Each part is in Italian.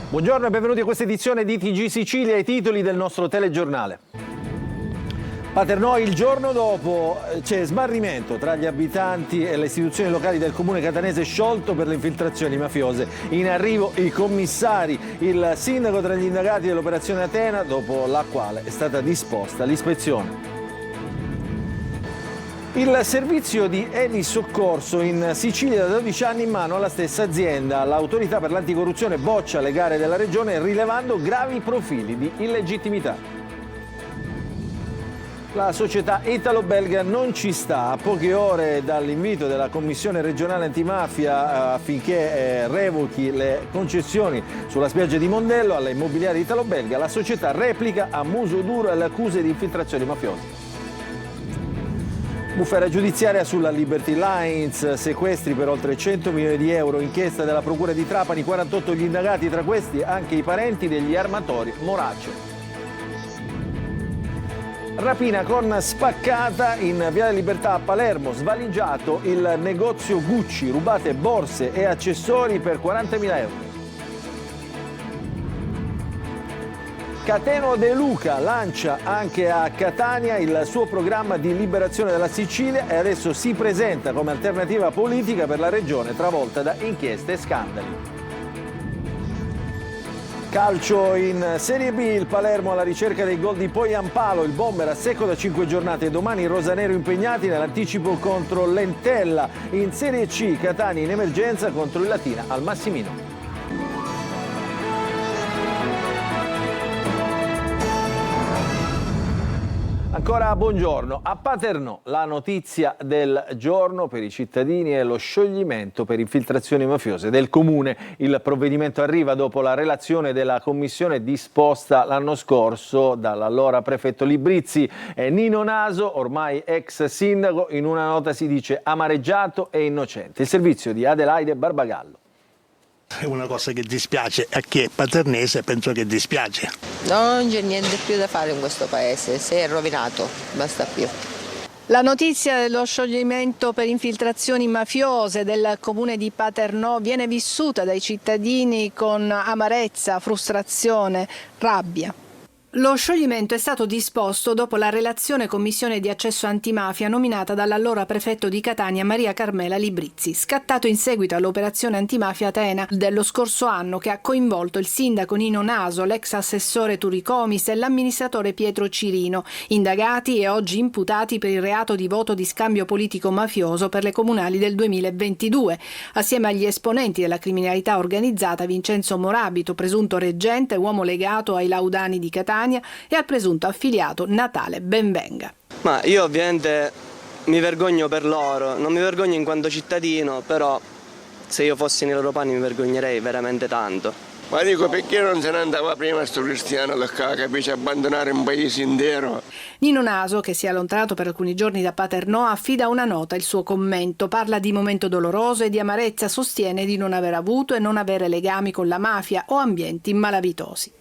Buongiorno e benvenuti a questa edizione di TG Sicilia, i titoli del nostro telegiornale. Paternò il giorno dopo, c'è smarrimento tra gli abitanti e le istituzioni locali del comune catanese sciolto per le infiltrazioni mafiose. In arrivo i commissari, il sindaco tra gli indagati dell'operazione Atena, dopo la quale è stata disposta l'ispezione. Il servizio di elisoccorso in Sicilia da 12 anni in mano alla stessa azienda. L'autorità per l'anticorruzione boccia le gare della regione rilevando gravi profili di illegittimità. La società italo-belga non ci sta. A poche ore dall'invito della Commissione regionale antimafia affinché revochi le concessioni sulla spiaggia di Mondello alla immobiliare italo-belga, la società replica a muso duro alle accuse di infiltrazioni mafiose. Bufera giudiziaria sulla Liberty Lines, sequestri per oltre 100 milioni di euro, inchiesta della Procura di Trapani, 48 gli indagati, tra questi anche i parenti degli armatori Morace. Rapina con spaccata in Viale Libertà a Palermo, svaligiato il negozio Gucci, rubate borse e accessori per 40.000 euro. Cateno De Luca lancia anche a Catania il suo programma di liberazione della Sicilia e adesso si presenta come alternativa politica per la regione travolta da inchieste e scandali. Calcio in Serie B, il Palermo alla ricerca dei gol di Poyampalo, il bomber a secco da 5 giornate, domani i rosanero impegnati nell'anticipo contro l'Entella. In Serie C, Catania in emergenza contro il Latina al Massimino. Ancora buongiorno. A Paternò la notizia del giorno per i cittadini è lo scioglimento per infiltrazioni mafiose del comune. Il provvedimento arriva dopo la relazione della commissione disposta l'anno scorso dall'allora prefetto Librizzi. Nino Naso, ormai ex sindaco, in una nota si dice amareggiato e innocente. Il servizio di Adelaide Barbagallo. È una cosa che dispiace, a chi è paternese penso che dispiace. Non c'è niente più da fare in questo paese, si è rovinato, basta più. La notizia dello scioglimento per infiltrazioni mafiose del comune di Paternò viene vissuta dai cittadini con amarezza, frustrazione, rabbia. Lo scioglimento è stato disposto dopo la relazione commissione di accesso antimafia nominata dall'allora prefetto di Catania Maria Carmela Librizzi, scattato in seguito all'operazione antimafia Atena dello scorso anno che ha coinvolto il sindaco Nino Naso, l'ex assessore Turicomis e l'amministratore Pietro Cirino, indagati e oggi imputati per il reato di voto di scambio politico mafioso per le comunali del 2022, assieme agli esponenti della criminalità organizzata Vincenzo Morabito, presunto reggente, uomo legato ai Laudani di Catania, e al presunto affiliato Natale Benvenga. Ma io ovviamente mi vergogno per loro, non mi vergogno in quanto cittadino, però se io fossi nei loro panni mi vergognerei veramente tanto. Ma dico, perché non se ne andava prima sto cristiano che capisce abbandonare un paese intero? Nino Naso, che si è allontanato per alcuni giorni da Paternò, affida una nota il suo commento, parla di momento doloroso e di amarezza, sostiene di non aver avuto e non avere legami con la mafia o ambienti malavitosi.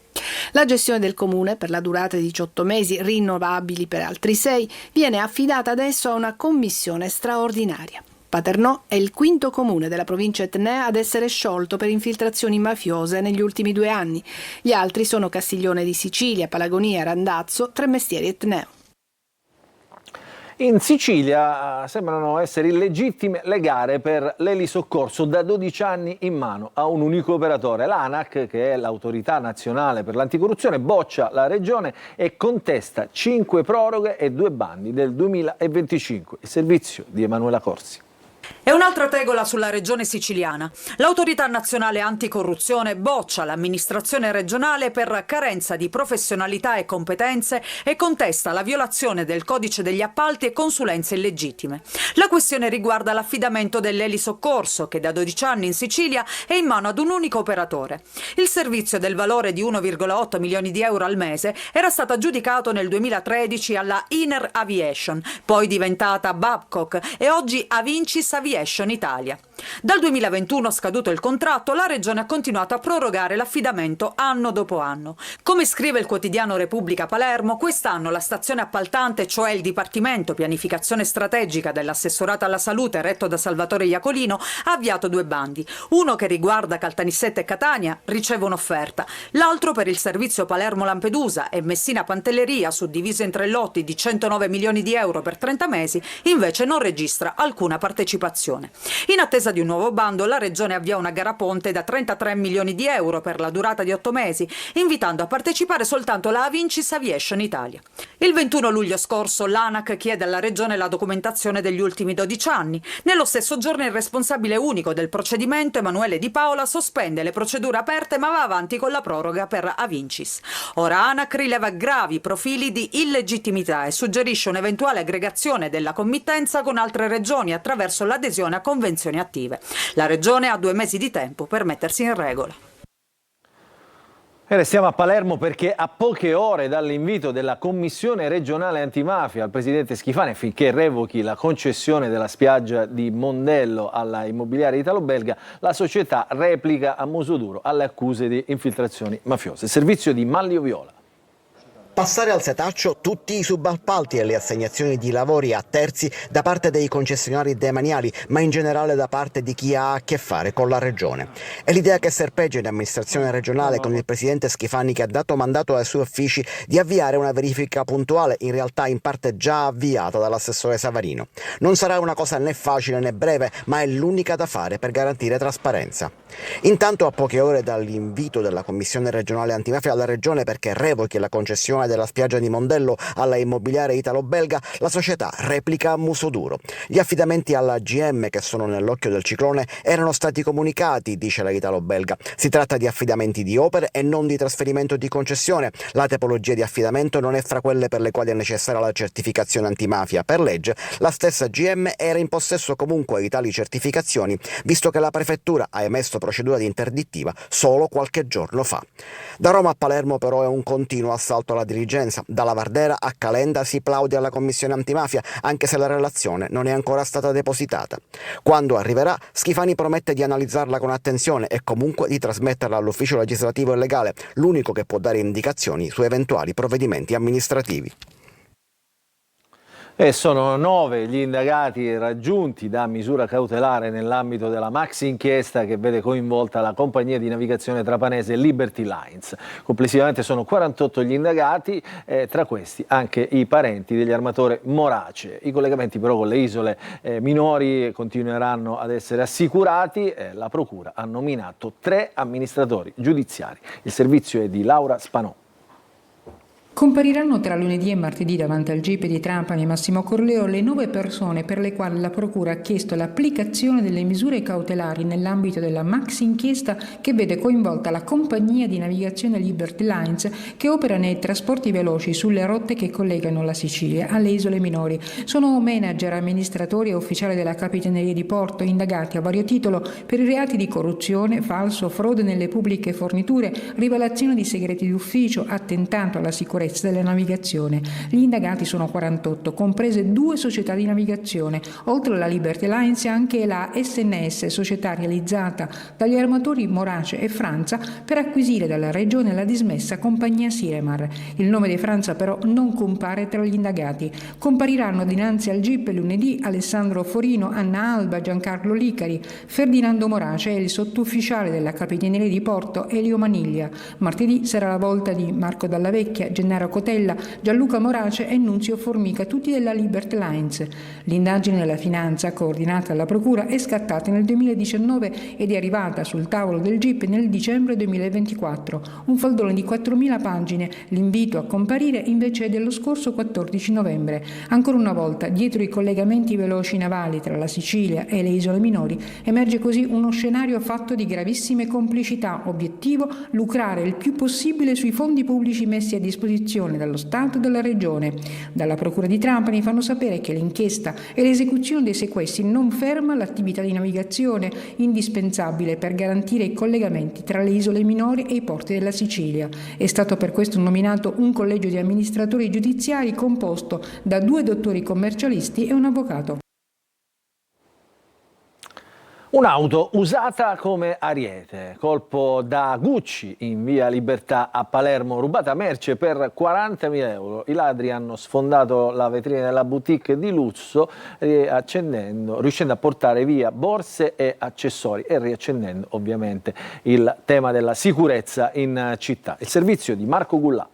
La gestione del comune, per la durata di 18 mesi, rinnovabili per altri 6, viene affidata adesso a una commissione straordinaria. Paternò è il quinto comune della provincia etnea ad essere sciolto per infiltrazioni mafiose negli ultimi 2 anni. Gli altri sono Castiglione di Sicilia, Palagonia, Randazzo, Tremestieri etneo. In Sicilia sembrano essere illegittime le gare per l'elisoccorso da 12 anni in mano a un unico operatore. L'ANAC, che è l'autorità nazionale per l'anticorruzione, boccia la regione e contesta 5 proroghe e 2 bandi del 2025. Il servizio di Emanuela Corsi. E un'altra tegola sulla regione siciliana. L'autorità nazionale anticorruzione boccia l'amministrazione regionale per carenza di professionalità e competenze e contesta la violazione del codice degli appalti e consulenze illegittime. La questione riguarda l'affidamento dell'elisoccorso che da 12 anni in Sicilia è in mano ad un unico operatore. Il servizio del valore di 1,8 milioni di euro al mese era stato aggiudicato nel 2013 alla Iner Aviation, poi diventata Babcock e oggi Avincis Aviation Italia. Dal 2021, scaduto il contratto, la Regione ha continuato a prorogare l'affidamento anno dopo anno. Come scrive il quotidiano Repubblica Palermo, quest'anno la stazione appaltante, cioè il Dipartimento Pianificazione Strategica dell'Assessorato alla Salute retto da Salvatore Iacolino, ha avviato 2 bandi. Uno che riguarda Caltanissetta e Catania riceve un'offerta, l'altro per il servizio Palermo-Lampedusa e Messina-Pantelleria, suddiviso in 3 lotti di 109 milioni di euro per 30 mesi, invece non registra alcuna partecipazione. In attesa di un nuovo bando, la Regione avvia una gara ponte da 33 milioni di euro per la durata di 8 mesi, invitando a partecipare soltanto la Avincis Aviation Italia. Il 21 luglio scorso l'ANAC chiede alla Regione la documentazione degli ultimi 12 anni. Nello stesso giorno il responsabile unico del procedimento, Emanuele Di Paola, sospende le procedure aperte ma va avanti con la proroga per Avincis. Ora ANAC rileva gravi profili di illegittimità e suggerisce un'eventuale aggregazione della committenza con altre regioni attraverso l'adesione a convenzioni attive. La Regione ha 2 mesi di tempo per mettersi in regola. E restiamo a Palermo perché a poche ore dall'invito della Commissione regionale antimafia al presidente Schifani affinché revochi la concessione della spiaggia di Mondello alla immobiliare italo-belga, la società replica a muso duro alle accuse di infiltrazioni mafiose. Servizio di Mallio Viola. Passare al setaccio tutti i subappalti e le assegnazioni di lavori a terzi da parte dei concessionari demaniali, ma in generale da parte di chi ha a che fare con la Regione. È l'idea che serpeggia in amministrazione regionale con il presidente Schifani, che ha dato mandato ai suoi uffici di avviare una verifica puntuale, in realtà in parte già avviata dall'assessore Savarino. Non sarà una cosa né facile né breve, ma è l'unica da fare per garantire trasparenza. Intanto, a poche ore dall'invito della Commissione regionale antimafia alla Regione perché revochi la concessione della spiaggia di Mondello alla immobiliare italo-belga, la società replica a muso duro. Gli affidamenti alla GM, che sono nell'occhio del ciclone, erano stati comunicati, dice la italo-belga. Si tratta di affidamenti di opere e non di trasferimento di concessione. La tipologia di affidamento non è fra quelle per le quali è necessaria la certificazione antimafia. Per legge, la stessa GM era in possesso comunque di tali certificazioni, visto che la prefettura ha emesso procedura di interdittiva solo qualche giorno fa. Da Roma a Palermo però è un continuo assalto alla diligenza. Dalla Vardera a Calenda si plaude alla Commissione antimafia, anche se la relazione non è ancora stata depositata. Quando arriverà, Schifani promette di analizzarla con attenzione e comunque di trasmetterla all'ufficio legislativo e legale, l'unico che può dare indicazioni su eventuali provvedimenti amministrativi. E sono 9 gli indagati raggiunti da misura cautelare nell'ambito della maxi inchiesta che vede coinvolta la compagnia di navigazione trapanese Liberty Lines. Complessivamente sono 48 gli indagati, tra questi anche i parenti degli armatore Morace. I collegamenti però con le isole minori continueranno ad essere assicurati. La procura ha nominato 3 amministratori giudiziari. Il servizio è di Laura Spanò. Compariranno tra lunedì e martedì davanti al GIP di Trapani e Massimo Corleo le 9 persone per le quali la Procura ha chiesto l'applicazione delle misure cautelari nell'ambito della maxi inchiesta che vede coinvolta la compagnia di navigazione Liberty Lines, che opera nei trasporti veloci sulle rotte che collegano la Sicilia alle isole minori. Sono manager, amministratori e ufficiali della Capitaneria di Porto indagati a vario titolo per i reati di corruzione, falso, frode nelle pubbliche forniture, rivelazione di segreti d'ufficio, attentato alla sicurezza della navigazione. Gli indagati sono 48, comprese 2 società di navigazione. Oltre alla Liberty Lines anche la SNS, società realizzata dagli armatori Morace e Franza per acquisire dalla Regione la dismessa compagnia Siremar. Il nome di Franza però non compare tra gli indagati. Compariranno dinanzi al GIP lunedì Alessandro Forino, Anna Alba, Giancarlo Licari, Ferdinando Morace e il sottufficiale della Capitaneria di Porto Elio Maniglia. Martedì sarà la volta di Marco Dalla Vecchia, Gennaro Cotella, Gianluca Morace e Nunzio Formica, tutti della Liberty Lines. L'indagine della finanza, coordinata dalla Procura, è scattata nel 2019 ed è arrivata sul tavolo del GIP nel dicembre 2024. Un faldone di 4.000 pagine. L'invito a comparire invece è dello scorso 14 novembre. Ancora una volta, dietro i collegamenti veloci navali tra la Sicilia e le isole minori, emerge così uno scenario fatto di gravissime complicità. Obiettivo: lucrare il più possibile sui fondi pubblici messi a disposizione dallo Stato e dalla Regione. Dalla Procura di Trapani fanno sapere che l'inchiesta e l'esecuzione dei sequestri non ferma l'attività di navigazione, indispensabile per garantire i collegamenti tra le isole minori e i porti della Sicilia. È stato per questo nominato un collegio di amministratori giudiziari composto da 2 dottori commercialisti e un avvocato. Un'auto usata come ariete, colpo da Gucci in via Libertà a Palermo, rubata merce per 40.000 euro. I ladri hanno sfondato la vetrina della boutique di lusso riuscendo a portare via borse e accessori e riaccendendo ovviamente il tema della sicurezza in città. Il servizio di Marco Gullà.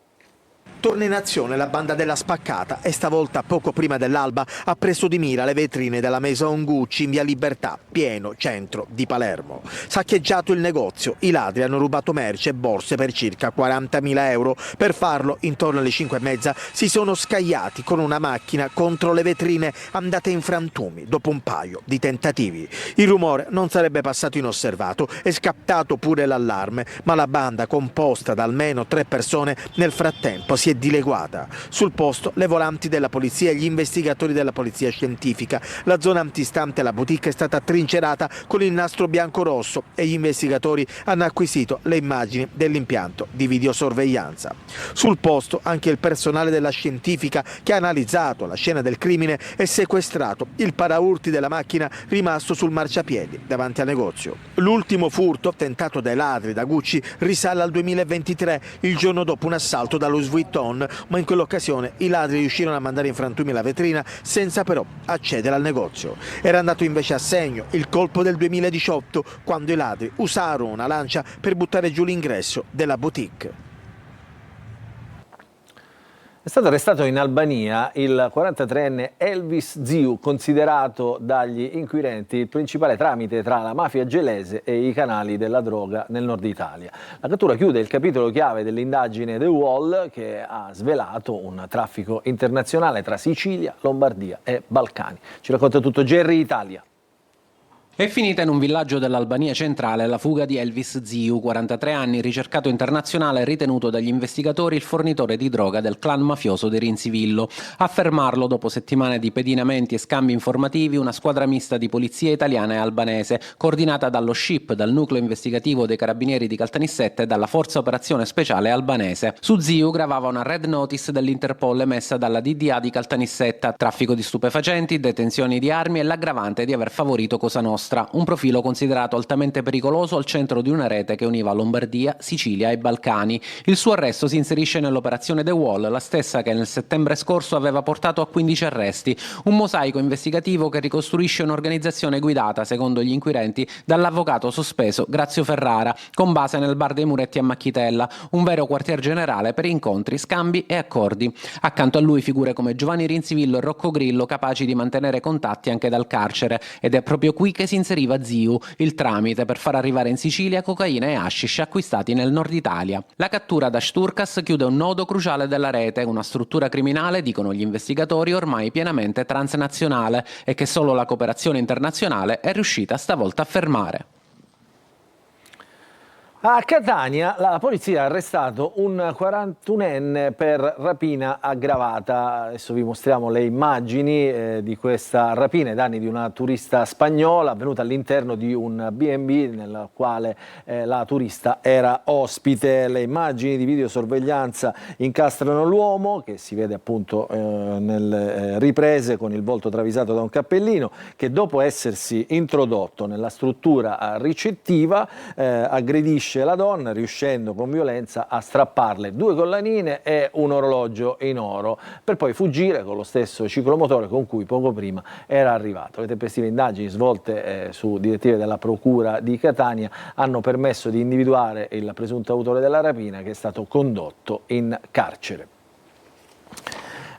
Torna in azione la banda della spaccata e stavolta poco prima dell'alba ha preso di mira le vetrine della Maison Gucci in via Libertà, pieno centro di Palermo. Saccheggiato il negozio, i ladri hanno rubato merce e borse per circa 40.000 euro. Per farlo, intorno alle 5:30, si sono scagliati con una macchina contro le vetrine andate in frantumi dopo un paio di tentativi. Il rumore non sarebbe passato inosservato, è scattato pure l'allarme, ma la banda, composta da almeno 3 persone, nel frattempo si è dileguata. Sul posto le volanti della polizia e gli investigatori della polizia scientifica. La zona antistante alla boutique è stata trincerata con il nastro bianco-rosso e gli investigatori hanno acquisito le immagini dell'impianto di videosorveglianza. Sul posto anche il personale della scientifica che ha analizzato la scena del crimine e sequestrato il paraurti della macchina rimasto sul marciapiedi davanti al negozio. L'ultimo furto tentato dai ladri da Gucci risale al 2023, il giorno dopo un assalto da Louis Vuitton, ma in quell'occasione i ladri riuscirono a mandare in frantumi la vetrina senza però accedere al negozio. Era andato invece a segno il colpo del 2018, quando i ladri usarono una lancia per buttare giù l'ingresso della boutique. È stato arrestato in Albania il 43enne Elvis Ziu, considerato dagli inquirenti il principale tramite tra la mafia gelese e i canali della droga nel nord Italia. La cattura chiude il capitolo chiave dell'indagine The Wall, che ha svelato un traffico internazionale tra Sicilia, Lombardia e Balcani. Ci racconta tutto Gerry Italia. È finita in un villaggio dell'Albania centrale la fuga di Elvis Ziu, 43 anni, ricercato internazionale, ritenuto dagli investigatori il fornitore di droga del clan mafioso di Rinzivillo. A fermarlo, dopo settimane di pedinamenti e scambi informativi, una squadra mista di polizia italiana e albanese, coordinata dallo SCIP, dal nucleo investigativo dei carabinieri di Caltanissetta e dalla forza operazione speciale albanese. Su Ziu gravava una red notice dell'Interpol emessa dalla DDA di Caltanissetta: traffico di stupefacenti, detenzioni di armi e l'aggravante di aver favorito Cosa Nostra. Un profilo considerato altamente pericoloso al centro di una rete che univa Lombardia, Sicilia e Balcani. Il suo arresto si inserisce nell'operazione The Wall, la stessa che nel settembre scorso aveva portato a 15 arresti. Un mosaico investigativo che ricostruisce un'organizzazione guidata, secondo gli inquirenti, dall'avvocato sospeso Grazio Ferrara, con base nel bar dei Muretti a Macchitella, un vero quartier generale per incontri, scambi e accordi. Accanto a lui figure come Giovanni Rinzivillo e Rocco Grillo, capaci di mantenere contatti anche dal carcere, ed è proprio qui che si inseriva Ziu, il tramite per far arrivare in Sicilia cocaina e hashish acquistati nel nord Italia. La cattura da Sturkas chiude un nodo cruciale della rete, una struttura criminale, dicono gli investigatori, ormai pienamente transnazionale e che solo la cooperazione internazionale è riuscita stavolta a fermare. A Catania la polizia ha arrestato un 41enne per rapina aggravata. Adesso vi mostriamo le immagini di questa rapina ai danni di una turista spagnola avvenuta all'interno di un B&B nel quale la turista era ospite. Le immagini di videosorveglianza incastrano l'uomo, che si vede appunto nelle riprese con il volto travisato da un cappellino, che dopo essersi introdotto nella struttura ricettiva aggredisce la donna, riuscendo con violenza a strapparle 2 collanine e un orologio in oro, per poi fuggire con lo stesso ciclomotore con cui poco prima era arrivato. Le tempestive indagini svolte su direttive della Procura di Catania hanno permesso di individuare il presunto autore della rapina, che è stato condotto in carcere.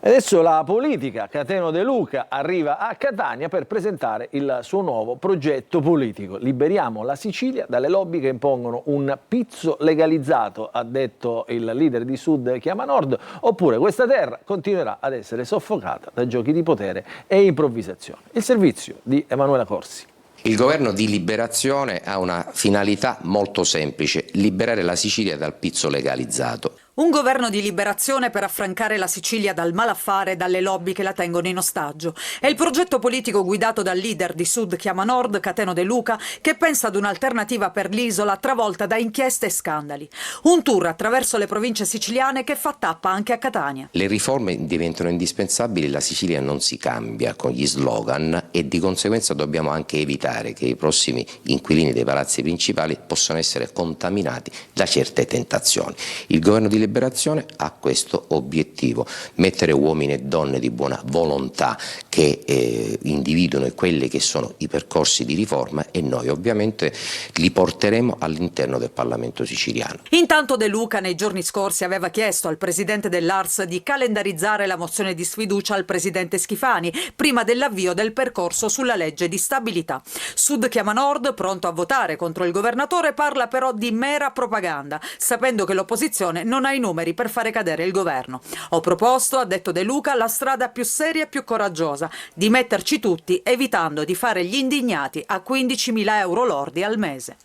Adesso la politica, Cateno De Luca arriva a Catania per presentare il suo nuovo progetto politico. Liberiamo la Sicilia dalle lobby che impongono un pizzo legalizzato, ha detto il leader di Sud Chiama Nord, oppure questa terra continuerà ad essere soffocata da giochi di potere e improvvisazione. Il servizio di Emanuela Corsi. Il governo di liberazione ha una finalità molto semplice: liberare la Sicilia dal pizzo legalizzato. Un governo di liberazione per affrancare la Sicilia dal malaffare e dalle lobby che la tengono in ostaggio. È il progetto politico guidato dal leader di Sud Chiama Nord, Cateno De Luca, che pensa ad un'alternativa per l'isola travolta da inchieste e scandali. Un tour attraverso le province siciliane che fa tappa anche a Catania. Le riforme diventano indispensabili, la Sicilia non si cambia con gli slogan e di conseguenza dobbiamo anche evitare che i prossimi inquilini dei palazzi principali possano essere contaminati da certe tentazioni. Il governo di liberazione ha questo obiettivo: mettere uomini e donne di buona volontà che individuano quelli che sono i percorsi di riforma, e noi ovviamente li porteremo all'interno del Parlamento siciliano. Intanto De Luca nei giorni scorsi aveva chiesto al presidente dell'ARS di calendarizzare la mozione di sfiducia al presidente Schifani prima dell'avvio del percorso sulla legge di stabilità. Sud Chiama Nord, pronto a votare contro il governatore, parla però di mera propaganda, sapendo che l'opposizione non ha i numeri per fare cadere il governo. Ho proposto, ha detto De Luca, la strada più seria e più coraggiosa, di metterci tutti, evitando di fare gli indignati a 15.000 euro lordi al mese.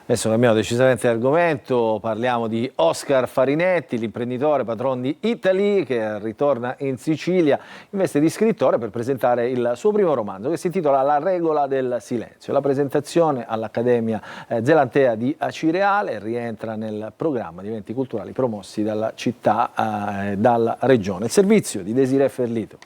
Adesso cambiamo decisamente argomento, parliamo di Oscar Farinetti, l'imprenditore patron di Italy, che ritorna in Sicilia in veste di scrittore per presentare il suo primo romanzo, che si intitola La regola del silenzio. La presentazione all'Accademia Zelantea di Acireale rientra nel programma di eventi culturali promossi dalla città e dalla regione. Il servizio di Desiree Ferlito.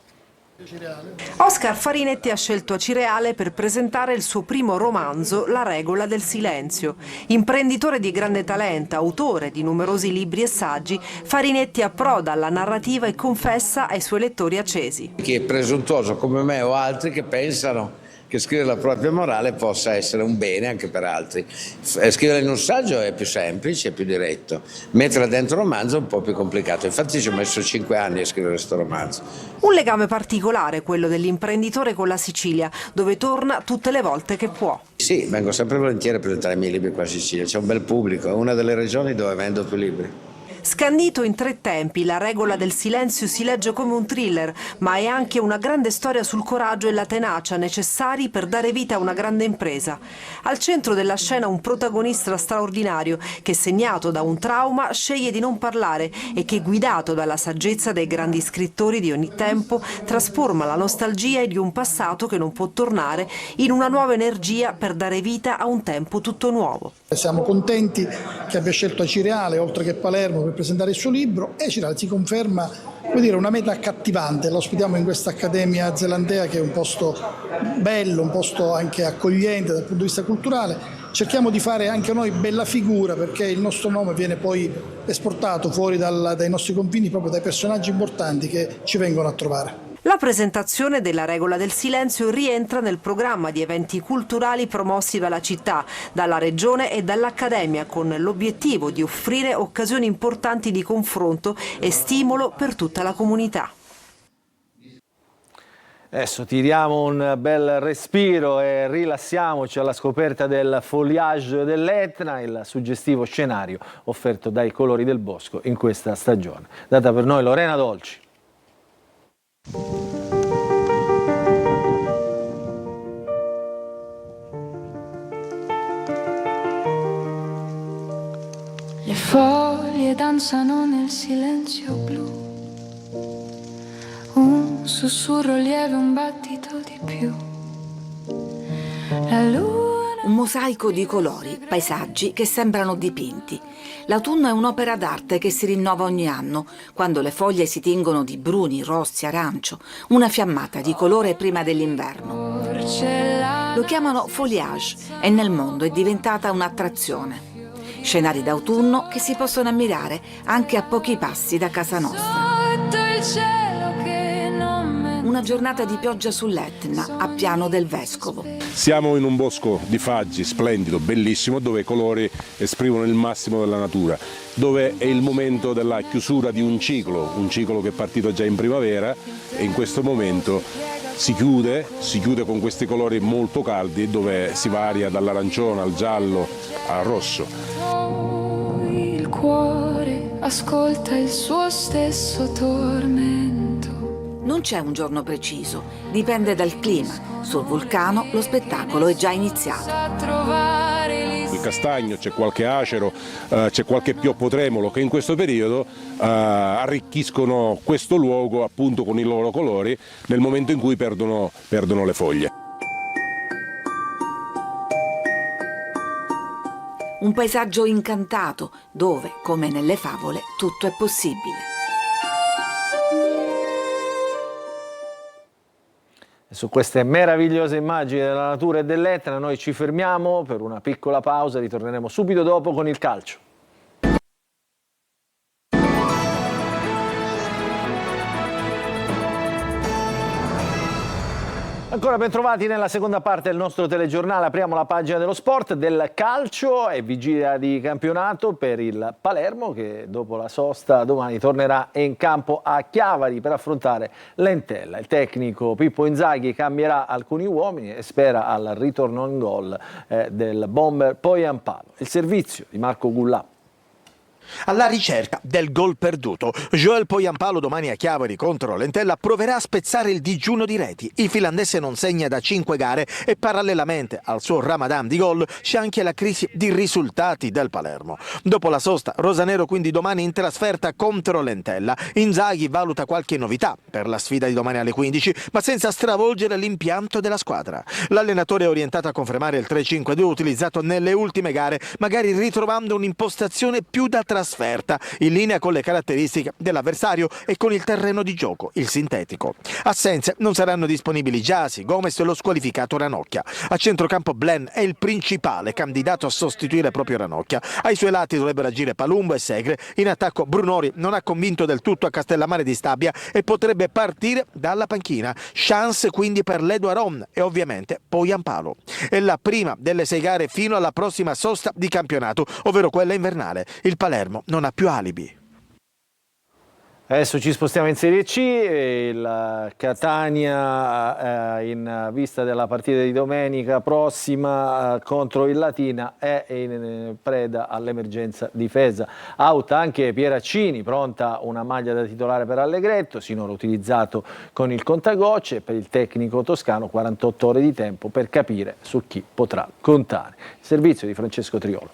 Oscar Farinetti ha scelto Acireale per presentare il suo primo romanzo, La regola del silenzio. Imprenditore di grande talento, autore di numerosi libri e saggi, Farinetti approda alla narrativa e confessa ai suoi lettori accesi. Chi è presuntuoso come me o altri che pensano che scrivere la propria morale possa essere un bene anche per altri. Scrivere in un saggio è più semplice, è più diretto. Metterla dentro un romanzo è un po' più complicato. Infatti ci ho messo 5 anni a scrivere questo romanzo. Un legame particolare, quello dell'imprenditore con la Sicilia, dove torna tutte le volte che può. Sì, vengo sempre volentieri a presentare i miei libri qua in Sicilia. C'è un bel pubblico, è una delle regioni dove vendo più libri. Scandito in 3 tempi, La regola del silenzio si legge come un thriller, ma è anche una grande storia sul coraggio e la tenacia necessari per dare vita a una grande impresa. Al centro della scena un protagonista straordinario che, segnato da un trauma, sceglie di non parlare e che, guidato dalla saggezza dei grandi scrittori di ogni tempo, trasforma la nostalgia di un passato che non può tornare in una nuova energia per dare vita a un tempo tutto nuovo. Siamo contenti che abbia scelto Acireale, oltre che Palermo, per presentare il suo libro, e Acireale si conferma una meta accattivante. Lo ospitiamo in questa Accademia Zelantea, che è un posto bello, un posto anche accogliente dal punto di vista culturale. Cerchiamo di fare anche noi bella figura, perché il nostro nome viene poi esportato fuori dai nostri confini proprio dai personaggi importanti che ci vengono a trovare. La presentazione della regola del silenzio rientra nel programma di eventi culturali promossi dalla città, dalla regione e dall'Accademia, con l'obiettivo di offrire occasioni importanti di confronto e stimolo per tutta la comunità. Adesso tiriamo un bel respiro e rilassiamoci alla scoperta del foliage dell'Etna, il suggestivo scenario offerto dai colori del bosco in questa stagione. Data per noi Lorena Dolci. Le foglie danzano nel silenzio blu, un sussurro lieve, un battito di più. La luna... Un mosaico di colori, paesaggi che sembrano dipinti. L'autunno è un'opera d'arte che si rinnova ogni anno, quando le foglie si tingono di bruni, rossi, arancio, una fiammata di colore prima dell'inverno. Lo chiamano foliage e nel mondo è diventata un'attrazione. Scenari d'autunno che si possono ammirare anche a pochi passi da casa nostra. Una giornata di pioggia sull'Etna, a Piano del Vescovo. Siamo in un bosco di faggi splendido, bellissimo, dove i colori esprimono il massimo della natura, dove è il momento della chiusura di un ciclo che è partito già in primavera e in questo momento si chiude con questi colori molto caldi, dove si varia dall'arancione al giallo al rosso. Il cuore ascolta il suo stesso tormento. Non c'è un giorno preciso, dipende dal clima. Sul vulcano lo spettacolo è già iniziato. I castagno, c'è qualche acero, c'è qualche pioppo tremolo che in questo periodo arricchiscono questo luogo appunto con i loro colori nel momento in cui perdono le foglie. Un paesaggio incantato dove, come nelle favole, tutto è possibile. Su queste meravigliose immagini della natura e dell'Etna noi ci fermiamo per una piccola pausa, ritorneremo subito dopo con il calcio. Ancora ben trovati nella seconda parte del nostro telegiornale. Apriamo la pagina dello sport, del calcio e vigilia di campionato per il Palermo che dopo la sosta domani tornerà in campo a Chiavari per affrontare l'Entella. Il tecnico Pippo Inzaghi cambierà alcuni uomini e spera al ritorno in gol del bomber Poyampalo. Il servizio di Marco Gullà. Alla ricerca del gol perduto, Joel Poyampalo domani a Chiavari contro l'Entella proverà a spezzare il digiuno di reti. Il finlandese non segna da 5 gare e parallelamente al suo ramadan di gol c'è anche la crisi di risultati del Palermo. Dopo la sosta, rosanero quindi domani in trasferta contro l'Entella. Inzaghi valuta qualche novità per la sfida di domani alle 15, ma senza stravolgere l'impianto della squadra. L'allenatore è orientato a confermare il 3-5-2 utilizzato nelle ultime gare, magari ritrovando un'impostazione più da trasferta, in linea con le caratteristiche dell'avversario e con il terreno di gioco, il sintetico. Assenze: non saranno disponibili Gyasi, Gomez e lo squalificato Ranocchia. A centrocampo Blen è il principale candidato a sostituire proprio Ranocchia. Ai suoi lati dovrebbero agire Palumbo e Segre. In attacco Brunori non ha convinto del tutto a Castellammare di Stabia e potrebbe partire dalla panchina. Chance quindi per l'Edo Aron e ovviamente Poyampalo. È la prima delle 6 gare fino alla prossima sosta di campionato, ovvero quella invernale. Il Palermo non ha più alibi. Adesso ci spostiamo in Serie C, il Catania in vista della partita di domenica prossima contro il Latina è in preda all'emergenza difesa. Out anche Pieraccini, pronta una maglia da titolare per Allegretto, sinora utilizzato con il contagocce. Per il tecnico toscano 48 ore di tempo per capire su chi potrà contare. Il servizio di Francesco Triolo.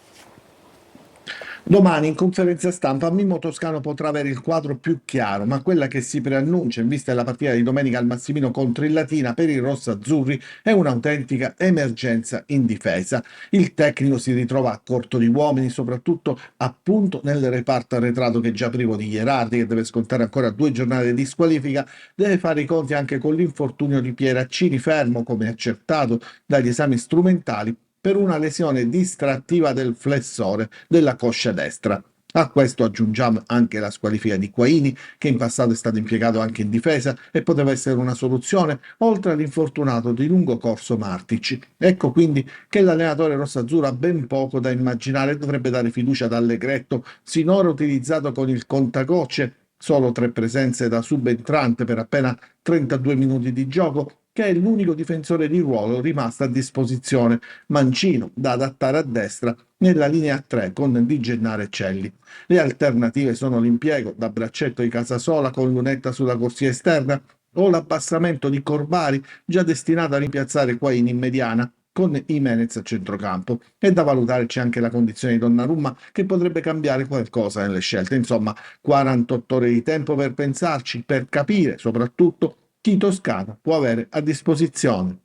Domani in conferenza stampa Mimmo Toscano potrà avere il quadro più chiaro, ma quella che si preannuncia in vista della partita di domenica al Massimino contro il Latina per i rossazzurri è un'autentica emergenza in difesa. Il tecnico si ritrova a corto di uomini, soprattutto appunto nel reparto arretrato che è già privo di Gherardi, che deve scontare ancora 2 giornate di squalifica, deve fare i conti anche con l'infortunio di Pieraccini, fermo come accertato dagli esami strumentali per una lesione distrattiva del flessore della coscia destra. A questo aggiungiamo anche la squalifica di Quaini, che in passato è stato impiegato anche in difesa e poteva essere una soluzione, oltre all'infortunato di lungo corso Martic. Ecco quindi che l'allenatore rossazzurro ha ben poco da immaginare e dovrebbe dare fiducia ad Allegretto, sinora utilizzato con il contagocce, solo 3 presenze da subentrante per appena 32 minuti di gioco, che è l'unico difensore di ruolo rimasto a disposizione, mancino da adattare a destra nella linea 3 con Di Gennaro e Celli. Le alternative sono l'impiego da braccetto di Casasola con Lunetta sulla corsia esterna o l'abbassamento di Corbari, già destinato a rimpiazzare Quaini in mediana, con Jimenez a centrocampo. E da valutare c'è anche la condizione di Donnarumma, che potrebbe cambiare qualcosa nelle scelte. Insomma, 48 ore di tempo per pensarci, per capire soprattutto chi Toscano può avere a disposizione.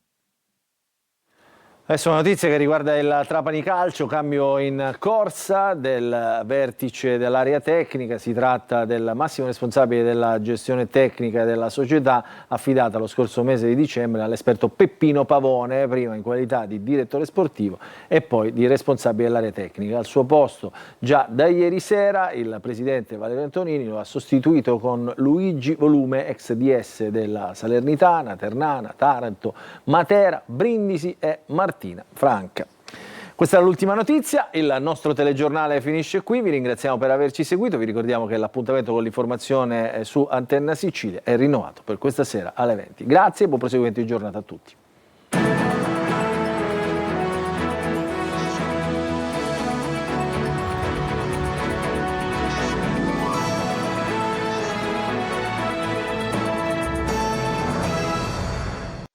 Adesso una notizia che riguarda il Trapani Calcio, cambio in corsa del vertice dell'area tecnica. Si tratta del massimo responsabile della gestione tecnica della società, affidata lo scorso mese di dicembre all'esperto Peppino Pavone, prima in qualità di direttore sportivo e poi di responsabile dell'area tecnica. Al suo posto già da ieri sera il presidente Valerio Antonini lo ha sostituito con Luigi Volume, ex DS della Salernitana, Ternana, Taranto, Matera, Brindisi e Martina Franca. Questa è l'ultima notizia, il nostro telegiornale finisce qui, vi ringraziamo per averci seguito, vi ricordiamo che l'appuntamento con l'informazione su Antenna Sicilia è rinnovato per questa sera alle 20. Grazie e buon proseguimento di giornata a tutti.